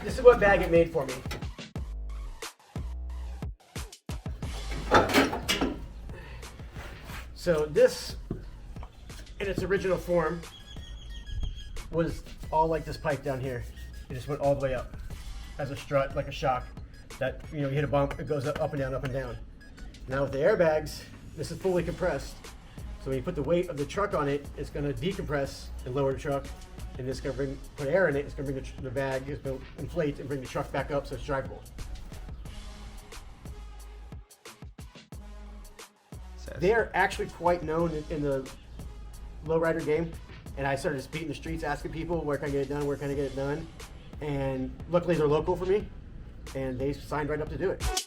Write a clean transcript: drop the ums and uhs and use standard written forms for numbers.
This is what AirBagIt made for me. So this, in its original form, was all like this pipe down here. It just went all the way up as a strut, like a shock. That, you know, you hit a bump, it goes up and down, up and down. Now with the airbags, this is fully compressed. So when you put the weight of the truck on it, it's going to decompress and lower the truck, and it's going to put air in it. It's going to bring the bag, it's going to inflate and bring the truck back up so it's drivable. They're actually quite known in the lowrider game, and I started just beating the streets, asking people where can I get it done, where can I get it done, and luckily they're local for me, and they signed right up to do it.